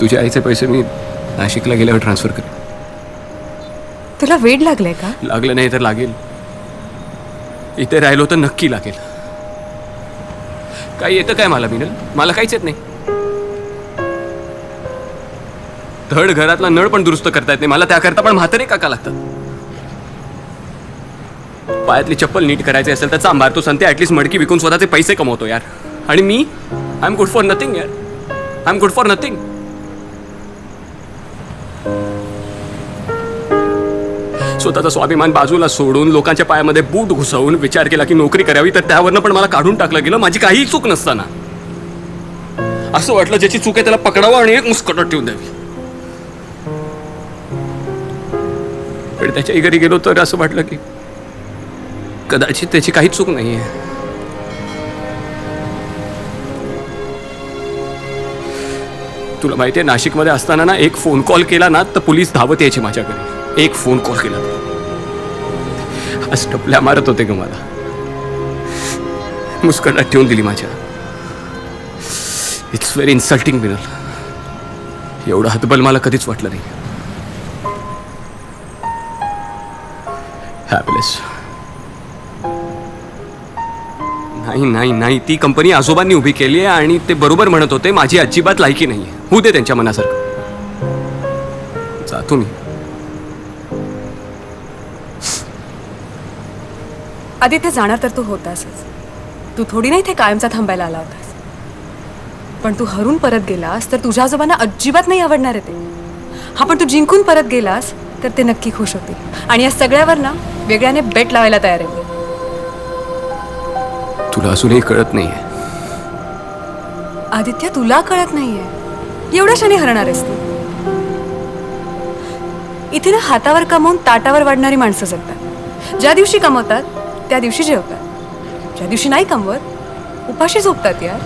तुझ्या आईचे पैसे मी नाशिकला गेल्यावर ट्रान्सफर कर. तुला वेड लागलंय का? लागलं नाही तर लागेल. इथे राहिलो तर नक्की लागेल. काही येतं काय मला मिनल? मला काहीच येत नाही. धड घरातला नळ पण दुरुस्त करता येत नाही मला. त्याकरता पण म्हातारे काका लागतात. पायातली चप्पल नीट करायची असेल तर चांभार तो संते ऍटलीस्ट मडकी विकून स्वतःचे पैसे कमवतो यार. आणि मी I am good for nothing यार. I am good for nothing. स्वतःचा स्वाभिमान बाजूला सोडून लोकांच्या पायामध्ये बूट घुसवून विचार केला की नोकरी करावी, तर त्यावरनं पण मला काढून टाकलं गेलं माझी काहीही चूक नसताना. असं वाटलं ज्याची चूक आहे त्याला पकडावं आणि एक मुस्कटात ठेवून द्यावी. पण त्याच्याही घरी गेलो तर असं वाटलं की कदाचित त्याची काहीच चूक नाहीये. तुला माहितीये नाशिकमध्ये असताना ना एक फोन कॉल केला ना तर पोलीस धावत यायचे माझ्या घरी. एक फोन कॉल केला तर आज टपल्या मारत होते ग मला. मुस्कटात ठेवून दिली माझ्या. It's very insulting Minal. एवढं हतबल मला कधीच वाटलं नाही. हॅपीनेस नाही नाही नाही. ती कंपनी आजोबांनी उभी केली आहे आणि ते बरोबर म्हणत होते माझी अजिबात लायकी नाहीये. होऊ दे त्यांच्या मनासारखं. जातो मी. आदित्य जाणार तर तू होतासच. तू थोडी नाही इथे कायमचा थांबायला आला होतास. पण तू हरून परत गेलास तर तुझ्या आजोबांना अजिबात नाही आवडणार आहे ते. हा पण तू जिंकून परत गेलास तर ते नक्की खुश होतील. आणि या सगळ्यावर ना वेगळ्याने बेट लावायला तयार आहे. तुला अजूनही कळत नाहीये. आदित्य तुला कळत नाहीये. एवढ्या क्षणी हरणार आहेस तू. इथे ना हातावर कमवून ताटावर वाढणारी माणसं जगतात. ज्या दिवशी कमवतात त्या दिवशी जेवतात. ज्या दिवशी नाही कमवत उपाशी झोपतात यार.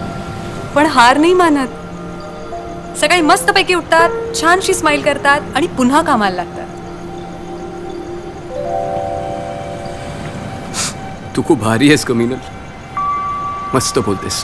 पण हार नाही मानत. सकाळी मस्तपैकी उठतात, छानशी स्माइल करतात आणि पुन्हा कामाला लागतात. तू खूप भारी आहेस ग मिनल. मस्त बोलतेस.